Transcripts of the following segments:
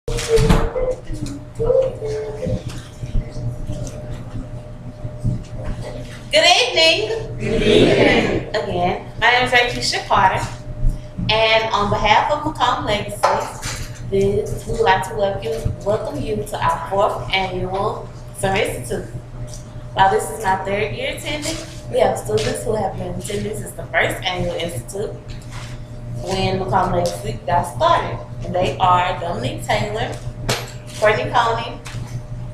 Good evening. Good evening. Again, my name is Rakeisha Carter, and on behalf of Macomb Legacy, we would like to welcome you to our fourth annual Summer Institute. While this is my third year attending, we have students who have been attending since the first annual institute when Macomb Legacy got started. And they are Dominique Taylor, Courtney Coney,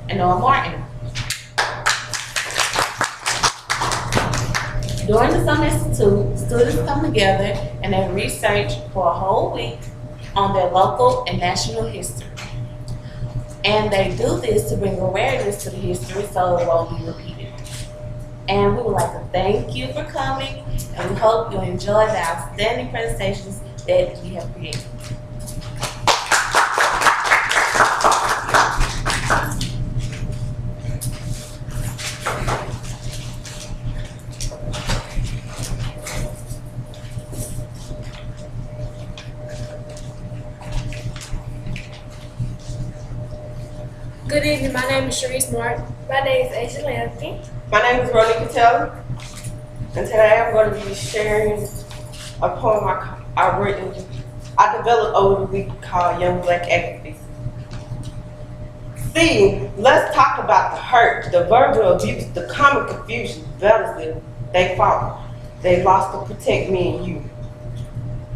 and Noah Martin. During the Summer Institute, students come together and they research for a whole week on their local and national history. And they do this to bring awareness to the history so it won't be repeated. And we would like to thank you for coming, and we hope you enjoy the outstanding presentations that we have created. Good evening, my name is Sharice Martin. My name is Aisha Lansky. My name is Ronnie Patel, and today I'm going to be sharing a poem I developed over the week called Young Black Activists. See, let's talk about the hurt, the verbal abuse, the common confusion, battles they fought. They lost to protect me and you.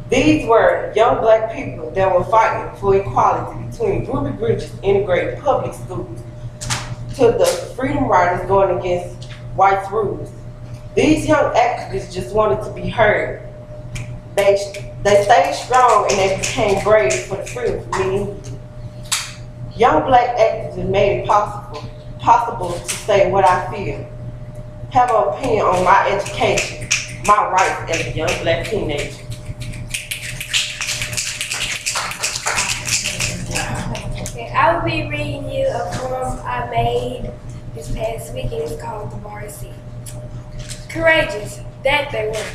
These were young black people that were fighting for equality between Ruby Bridges integrated public schools to the freedom riders going against white rules. These young activists just wanted to be heard. They stayed strong and they became brave for the freedom for me and you. Young black activists made it possible to say what I feel, have an opinion on my education, my rights as a young black teenager. I will be reading you a poem I made this past week, and it's called The Bar Seat. Courageous, that they were.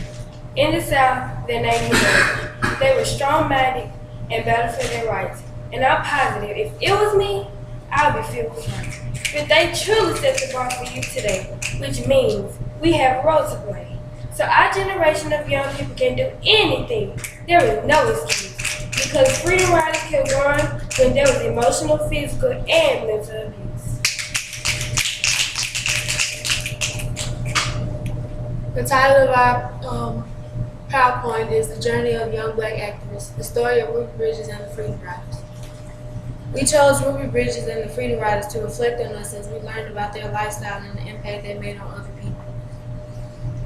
In the South, their name was Earth. They were strong-minded and battled for their rights. And I'm positive, if it was me, I would be filled with pride. But they truly set the bar for you today, which means we have a role to play. So our generation of young people can do anything. There is no excuse. Because freedom riders can run when there was emotional, physical, and mental abuse. The title of our PowerPoint is The Journey of Young Black Activists, the story of Ruby Bridges and the Freedom Riders. We chose Ruby Bridges and the Freedom Riders to reflect on us as we learned about their lifestyle and the impact they made on other people.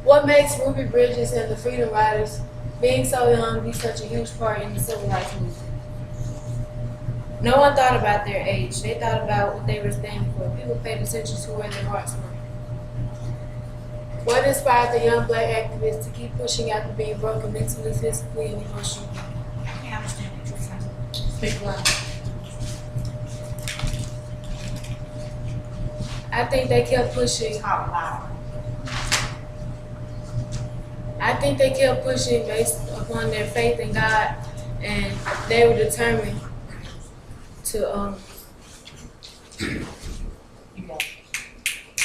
What makes Ruby Bridges and the Freedom Riders, being so young, be such a huge part in the civil rights movement? No one thought about their age. They thought about what they were standing for. People paid attention to where their hearts were. What inspired the young black activists to keep pushing after being broken mentally, physically, and emotionally? I can't understand what you're saying. Speak loud. I think they kept pushing. Talk loud. I think they kept pushing based upon their faith in God, and they were determined to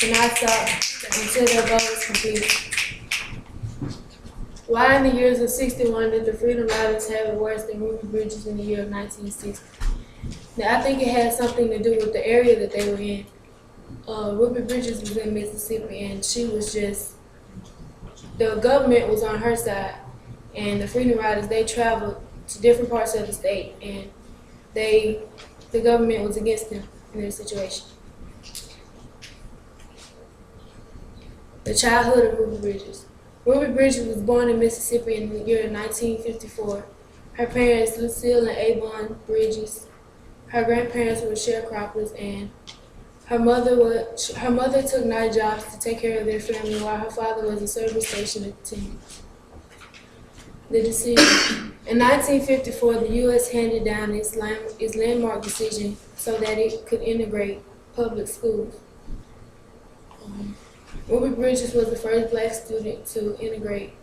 not stop until their goal was completed. Why in the years of '61 did the Freedom Riders have it worse than Ruby Bridges in the year of 1960? Now, I think it had something to do with the area that they were in. Ruby Bridges was in Mississippi, and she was just, the government was on her side, and the Freedom Riders, they traveled to different parts of the state, and the government was against them in their situation. The childhood of Ruby Bridges. Ruby Bridges was born in Mississippi in the year 1954. Her parents, Lucille and Avon Bridges. Her grandparents were sharecroppers, and her mother took night jobs to take care of their family while her father was a service station attendant. The decision. In 1954, the U.S. handed down its landmark decision so that it could integrate public schools. Ruby Bridges was the first black student to integrate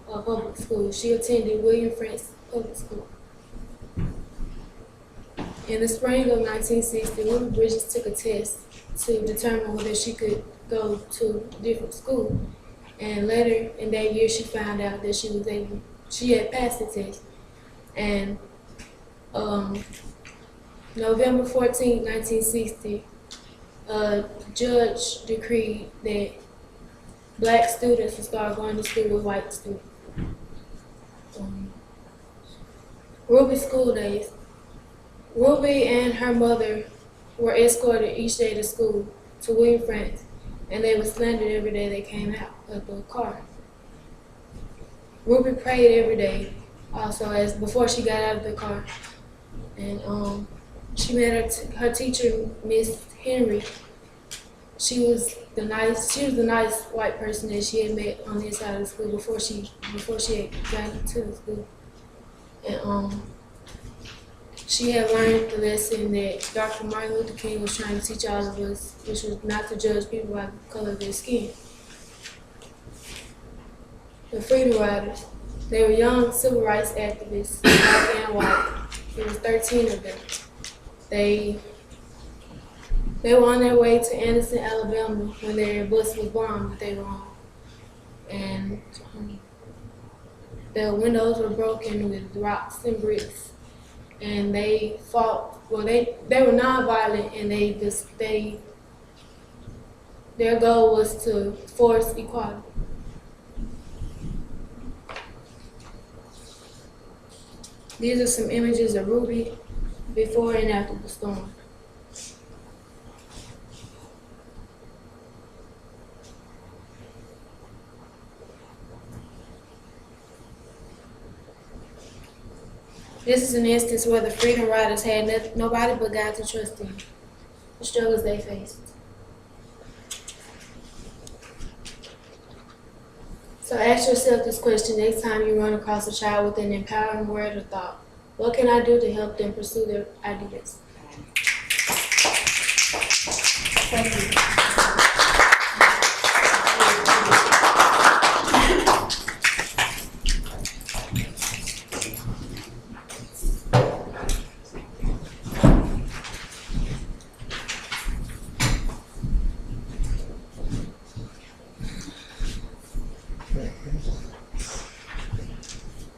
public schools. She attended William Frantz Public School. In the spring of 1960, Ruby Bridges took a test to determine whether she could go to a different school. And later in that year, she found out that she had passed the test. And November 14, 1960, a judge decreed that black students would start going to school with white students. Ruby's school days. Ruby and her mother were escorted each day to school to William Frantz, and they were slandered every day they came out of the car. Ruby prayed every day, also as before she got out of the car, and she met her teacher, Miss Henry. She was the nice white person that she had met on the inside of the school before she had gotten to the school. And she had learned the lesson that Dr. Martin Luther King was trying to teach all of us, which was not to judge people by the color of their skin. The Freedom Riders. They were young civil rights activists, black and white. There was 13 of them. They were on their way to Anderson, Alabama when their bus was bombed that they were on. And the windows were broken with rocks and bricks. And they fought, well, they were nonviolent, and their goal was to force equality. These are some images of Ruby before and after the storm. This is an instance where the Freedom Riders had nobody but God to trust in, the struggles they faced. So ask yourself this question next time you run across a child with an empowering word or thought. What can I do to help them pursue their ideas? Thank you.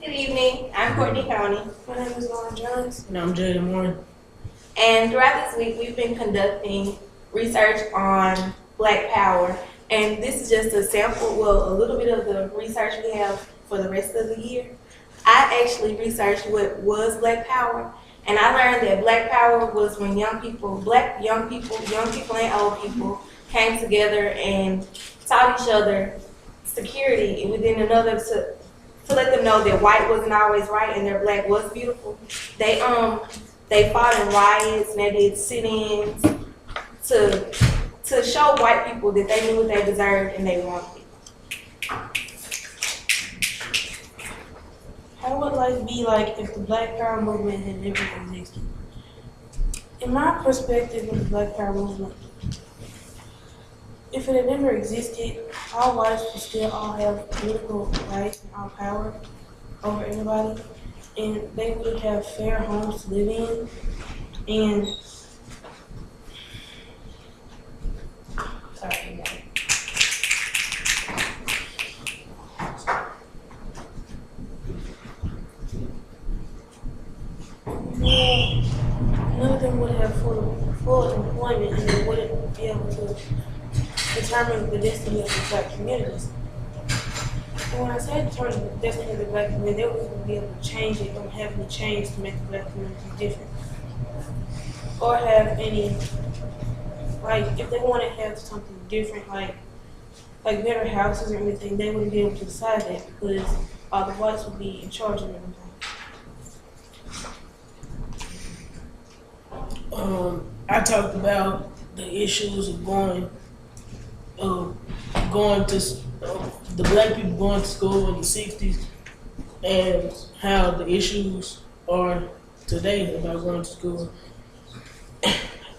Good evening. I'm Courtney County. My name is Lauren Jones. And I'm Jaden Moore. And throughout this week, we've been conducting research on Black Power. And this is just a sample, well, a little bit of the research we have for the rest of the year. I actually researched what was Black Power. And I learned that Black Power was when young people and old people came together and taught each other security within another to let them know that white wasn't always right and their black was beautiful. They fought in riots and they did sit-ins to show white people that they knew what they deserved and they wanted it. How would life be like if the Black Power movement had never existed? In my perspective of the Black Power movement, if it had never existed, all whites would still all have political rights and all power over everybody, and they would have fair homes to live in, and none of them would have full employment, and they wouldn't be able to determine the destiny of the black communities. And when I say determine the destiny of the black community, they wouldn't be able to change it, don't have any change to make the black community different. Or have any, like, if they want to have something different, like better houses or anything, they wouldn't be able to decide that because the whites would be in charge of everything. I talked about the issues of going to the black people going to school in the 60s and how the issues are today about going to school.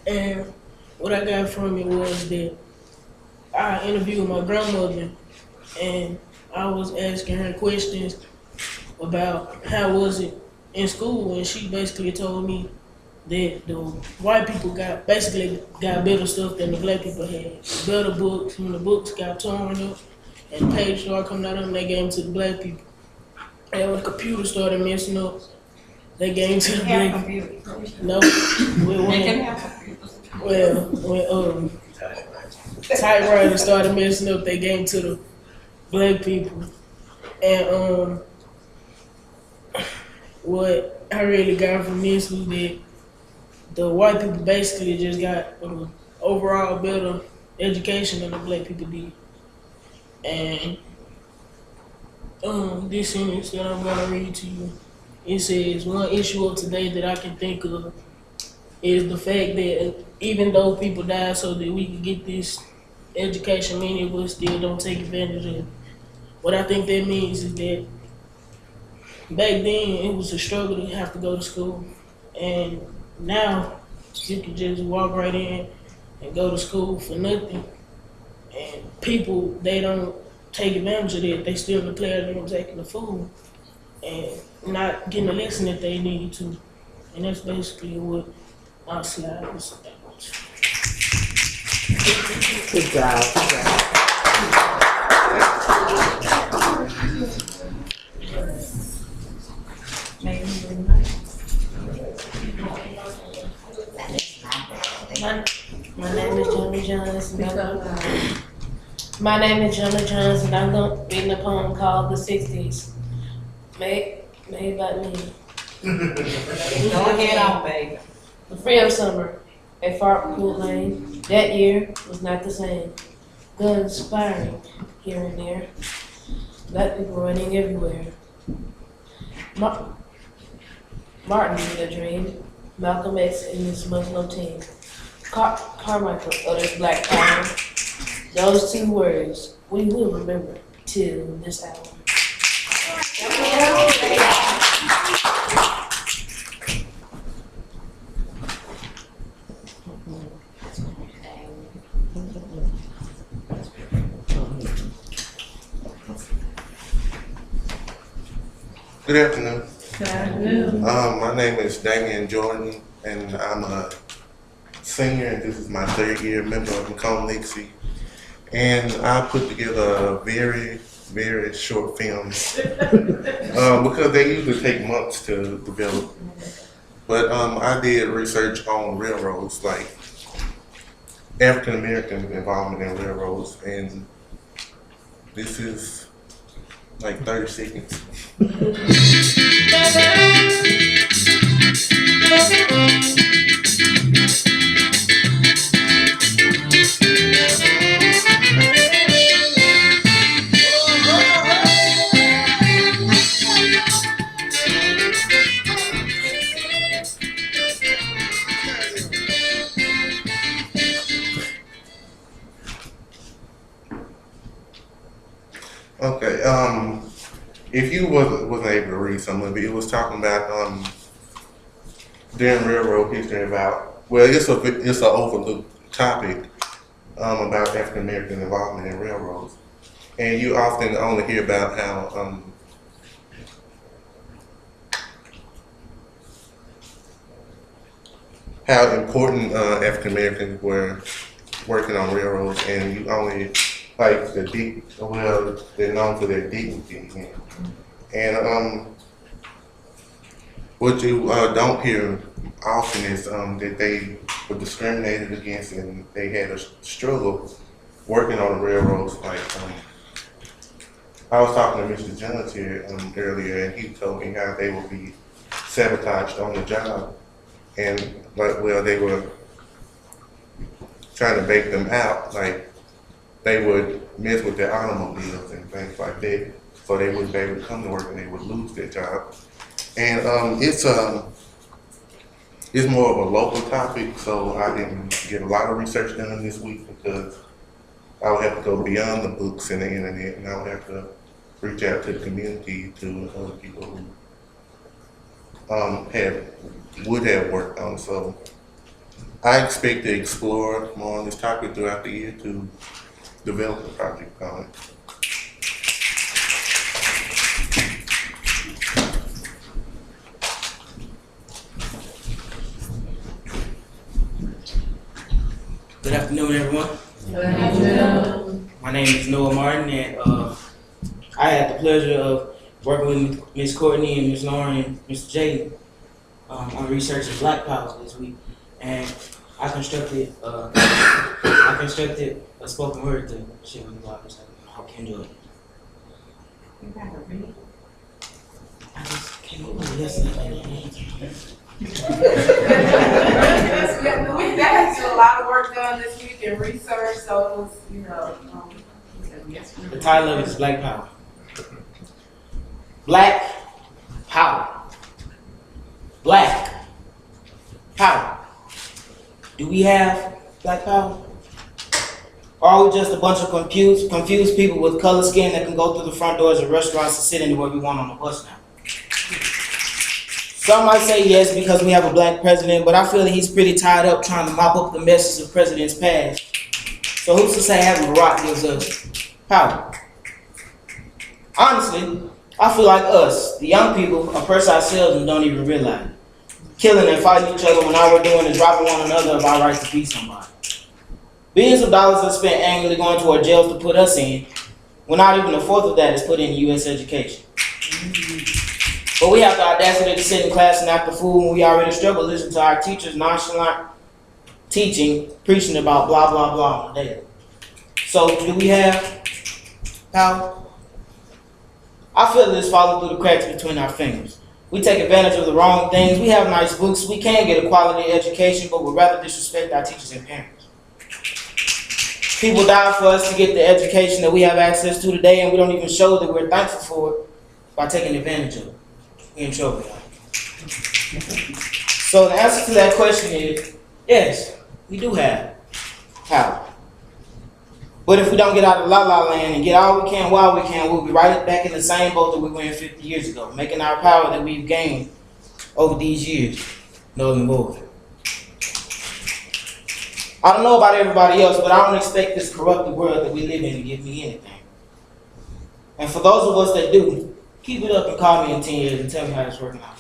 And what I got from it was that I interviewed my grandmother and I was asking her questions about how was it in school, and she basically told me that the white people got better stuff than the black people had. Better books. When the books got torn up and pages started coming out of them, they gave them to the black people. And when the computer started messing up, they gave them to the black people. No, when typewriters started messing up, they gave them to the black people. And what I really got from this was that the white people basically just got overall better education than the black people did. And this sentence that I'm gonna read to you, it says, one issue of today that I can think of is the fact that even though people died so that we could get this education, many of us still don't take advantage of it. What I think that means is that back then it was a struggle to have to go to school, and now you can just walk right in and go to school for nothing. And people, they don't take advantage of that. They still in the classroom taking the food and not getting the lesson that they need to. And that's basically what my slide was about. Good job. Good job. My name is Johnny Johns. My name is Johnny Johns, and I'm going to read a poem called The 60s, made by me. Go ahead on, baby. The free of summer at Fartwood Lane. That year was not the same. Guns firing here and there. Black people running everywhere. Martin had a dream. Malcolm X and his Muslim team. Carmichael utters Black Power. Those two words we will remember till this hour. Good afternoon. Good afternoon. My name is Damian Jordan, and I'm a senior, and this is my third year member of Macomb Legacy. And I put together a very, very short film because they usually take months to develop. But I did research on railroads, like African American involvement in railroads, and this is like 30 seconds. Okay, if you wasn't able to read some of it, it was talking about during railroad history about, well, it's an overlooked topic about African American involvement in railroads, and you often only hear about how important African Americans were working on railroads, and you only like they're known for their dignity. And what you don't hear often is that they were discriminated against and they had a struggle working on the railroads. Like I was talking to Mr. Johns here earlier, and he told me how they would be sabotaged on the job, and they were trying to bake them out, like they would mess with their automobiles and things like that, so they wouldn't be able to come to work and they would lose their job. And it's more of a local topic, so I didn't get a lot of research done this week because I would have to go beyond the books and the internet, and I would have to reach out to the community, to other people who would have worked on. So I expect to explore more on this topic throughout the year to develop a project on it. Good afternoon, everyone. My name is Noah Martin, and I had the pleasure of working with Ms. Courtney and Ms. Lauren and Mr. Jaden on research of Black Power this week, and I constructed a spoken word to share with you all. I hope you enjoy it. You gotta read. I just came up with it yesterday. That has been a lot of work done this week in research, so it was, The title of it is Black Power. Black Power. Black Power. Do we have Black Power? Or are we just a bunch of confused people with colored skin that can go through the front doors of restaurants and sit anywhere we want on the bus now? Some might say yes because we have a black president, but I feel that he's pretty tied up trying to mop up the messes of presidents past. So who's to say having a rock gives us power? Honestly, I feel like us, the young people, oppress ourselves and don't even realize it. Killing and fighting each other when all we're doing is robbing one another of our right to be somebody. Billions of dollars are spent annually going to our jails to put us in, when not even a fourth of that is put into U.S. education. But we have the audacity to sit in class and act a fool when we already struggle to listen to our teachers nonchalant teaching, preaching about blah, blah, blah on the daily. So, do we have power? I feel that it's falling through the cracks between our fingers. We take advantage of the wrong things. We have nice books. We can get a quality education, but would rather disrespect our teachers and parents. People die for us to get the education that we have access to today, and we don't even show that we're thankful for it by taking advantage of it. We're in trouble, y'all. So the answer to that question is, yes, we do have power. But if we don't get out of la-la land and get all we can while we can, we'll be right back in the same boat that we were in 50 years ago, making our power that we've gained over these years null and void. I don't know about everybody else, but I don't expect this corrupted world that we live in to give me anything. And for those of us that do, keep it up and call me in 10 years and tell me how it's working out.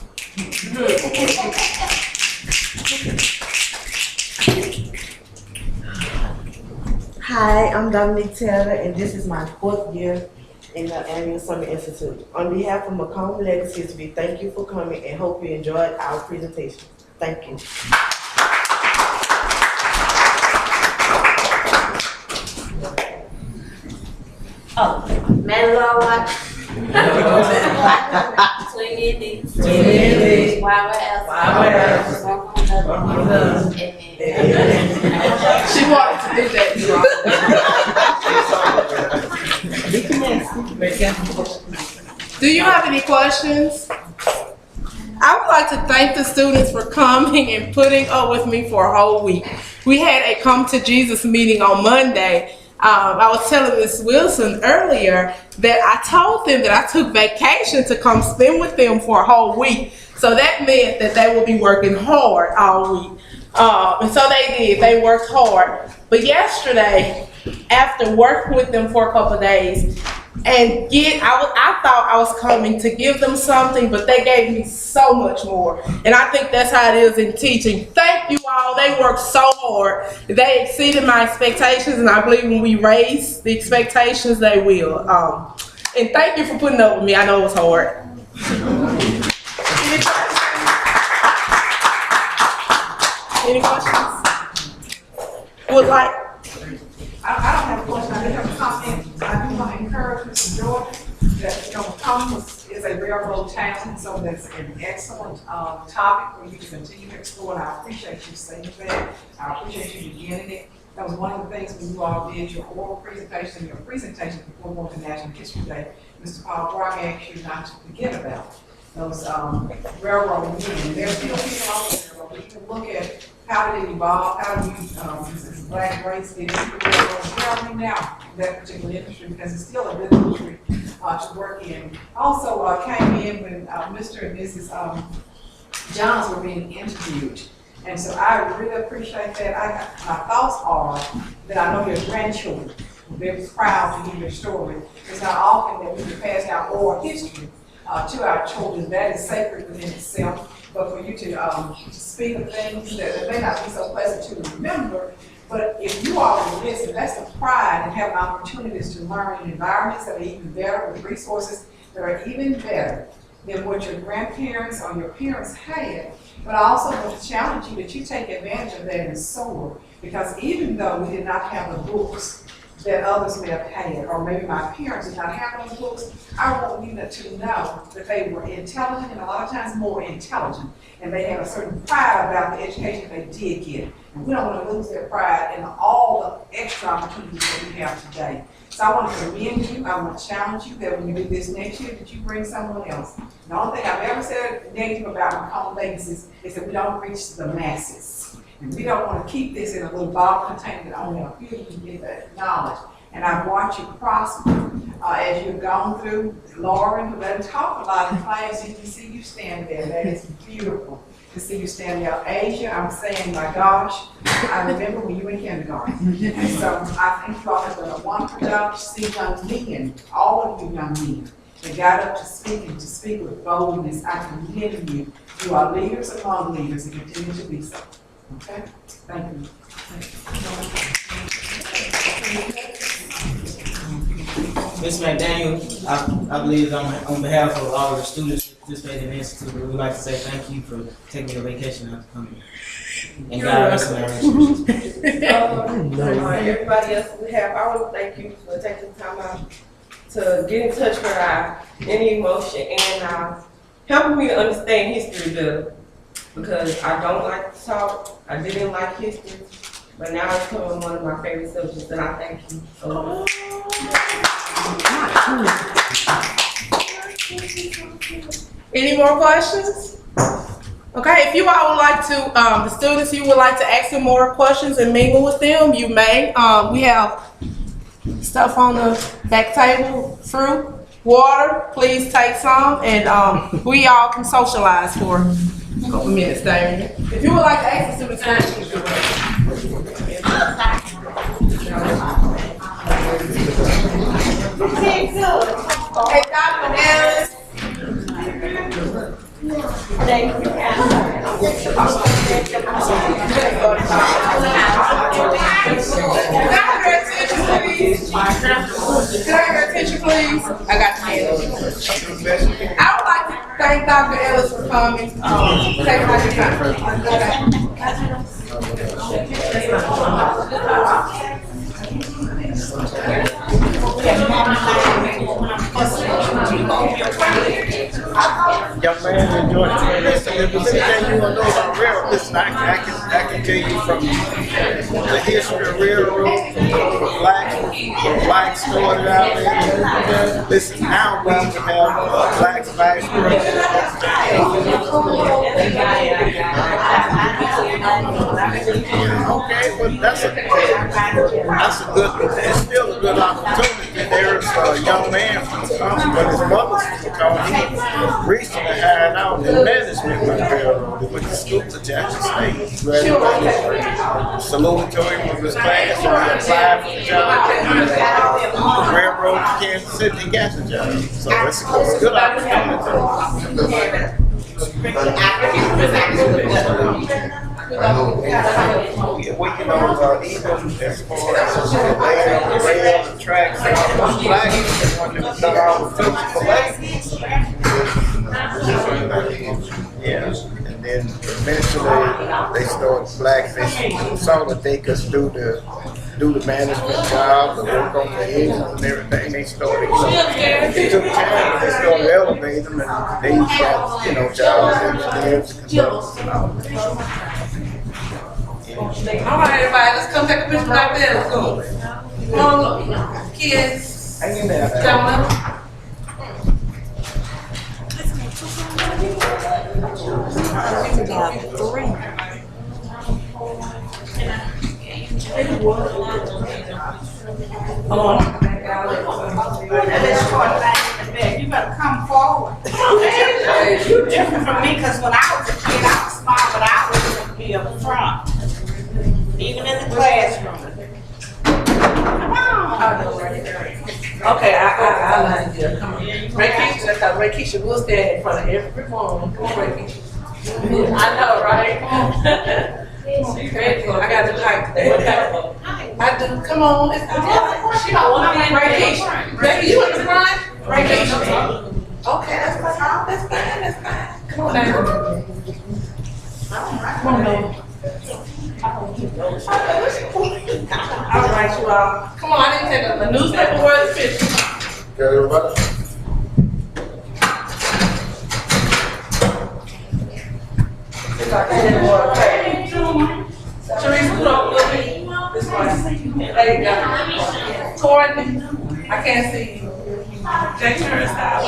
Hi, I'm Dominique Taylor, and this is my 4th year in the Annual Summer Institute. On behalf of Macomb Legacies, we thank you for coming and hope you enjoyed our presentation. Thank you. Oh, Madeline Watts. Twin Indies. Wild else. she wanted to do that. Do you have any questions? I would like to thank the students for coming and putting up with me for a whole week. We had a Come to Jesus meeting on Monday. I was telling Ms. Wilson earlier that I told them that I took vacation to come spend with them for a whole week. So that meant that they would be working hard all week. And so they did. They worked hard. But yesterday, after working with them for a couple of days, and I thought I was coming to give them something, but they gave me so much more. And I think that's how it is in teaching. Thank you all. They worked so hard. They exceeded my expectations, and I believe when we raise the expectations, they will. And thank you for putting up with me. I know it was hard. Any questions? Would like? I don't have a question. I do have a comment. I do want to encourage Mr. Jordan that, Macomb is a railroad town, so that's an excellent topic for you to continue to explore, and I appreciate you saying that. I appreciate you beginning it. That was one of the things when you all did your oral presentation before going to National History Day. Mr. Paul Brock asked you not to forget about those railroad men. There's still people out there, but we can look at how did it evolve, how do you, this black race get into the railroad, where are we now in that particular industry, because it's still a good industry to work in. Also came in when Mr. and Mrs. Johns were being interviewed. And so I really appreciate that. My thoughts are that I know your grandchildren are very proud to hear your story. It's not often that we can pass down oral history to our children. That is sacred within itself. But for you to speak of things that may not be so pleasant to remember, But if you all will listen, that's the pride in having opportunities to learn in environments that are even better, with resources that are even better than what your grandparents or your parents had. But I also want to challenge you that you take advantage of that and soar. Because even though we did not have the books that others may have had, or maybe my parents did not have those books, I want you to know that they were intelligent, and a lot of times more intelligent, and they had a certain pride about the education they did get. And we don't want to lose that pride in all the extra opportunities that we have today. So I want to commend you, I want to challenge you that when you do this next year, that you bring someone else. The only thing I've ever said negative about McComb Legacies is that we don't reach the masses. And we don't want to keep this in a little bottle container that only a few can get that knowledge. And I've watched you prosper as you've gone through. Lauren, who doesn't talk a lot in class, you can see you stand there. That is beautiful to see you stand there. Asia, I'm saying, my gosh, I remember when you were in kindergarten. And so I think you all have done a wonderful job to see young men, all of you young men, that got up to speak and to speak with boldness. I commend you. You are leaders among leaders and continue to be so. Okay? Thank you. Ms. McDaniel, I believe on behalf of all the students participating in the institute, we would like to say thank you for taking your vacation out to come here. And God rest in our resources. Everybody else we have, I want to thank you for taking time out to get in touch with our any emotion and helping me to understand history better. Because I don't like to talk, I didn't like history, but now it's becoming one of my favorite subjects, and I thank you so much. Any more questions? Okay, if you all would like to, the students, you would like to ask them more questions and mingle with them, you may. We have stuff on the back table, fruit, water, please take some, and we all can socialize for a couple minutes there. If you would like to ask the students questions, okay, Dr. Ellis. Thank you. Can I have your attention, please? I got the hand. I would like to thank Dr. Ellis for coming. Take my Young man, enjoy it. Listen, if there's anything you want to know about railroad, listen, I can tell you from the history of railroad, from blacks started out there. Listen, now we have blacks vice president. Okay, but that's a good, it's still a good opportunity. There's a young man from Wisconsin, but his mother's from Wisconsin. Recently hired out in management with the railroad. He went to school to Jackson State. He graduated. Salute to him with his class. He applied for the job. The railroad in Kansas City, he got the job. So it's a good opportunity. We can know even as far as the rail, the tracks, the flag is the one that was done all the physical yeah, and then eventually they started blackfishing so that they could do the management job, the work on the engine and everything. They started, it took time, but they started elevating them, and they got, jobs, engineers, consultants, and all that. All right, everybody, let's come take a picture like that. Let's go. Come on, kids. Gentlemen. You better come forward. You're different from me, because when I was a kid, I was smart, but I was be up front. Even in the classroom. Come on. Okay, I like you. Come on. Ray Keisha will stand in front of everyone. Come on, Ray Keisha. I know, right? I got the mic today. Come on, it's she don't want to be right here. Baby, you in the front? Right here. Okay, that's fine. That's fine. That's fine. Come on, baby. Come on, baby. All right, you all. Come on, I didn't take a newspaper worth of picture. Got everybody? Teresa, put up a little bit. This way. There you go. Courtney, I can't see you. Jay Turnstile.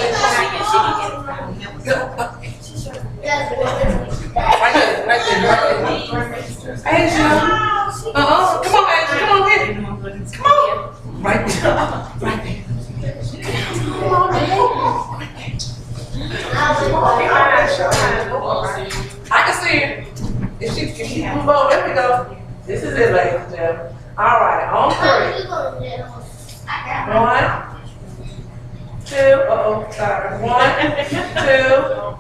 Right there. Asia. Come on, Asia. Come on, get it. Come on. Right there. Right there. Come on, I can see her. If she move over, there we go. This is it, ladies and gentlemen. All right, on 3. 1, 2, sorry. 1, 2,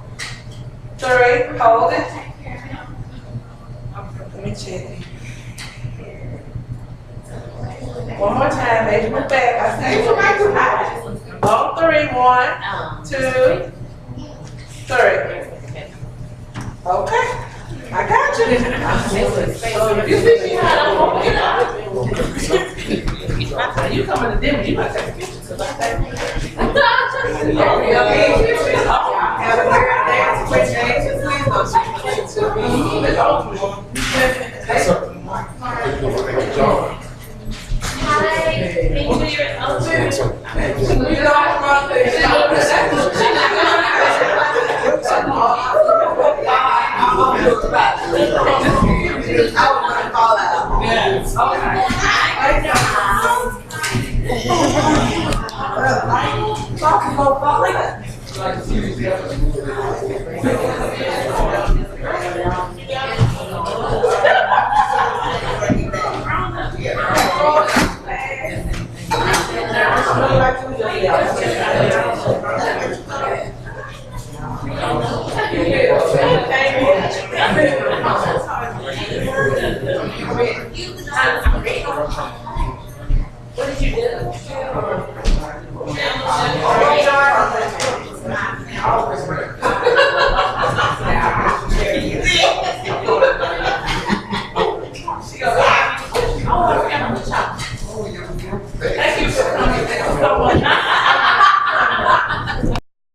3, hold it. Let me check it. One more time, baby, move back. I see you. On 3, 1, 2, 3. Okay. I got you. You see she had a whole you coming to dinner, you might take a picture because I think. Have a great day. Please Thank you.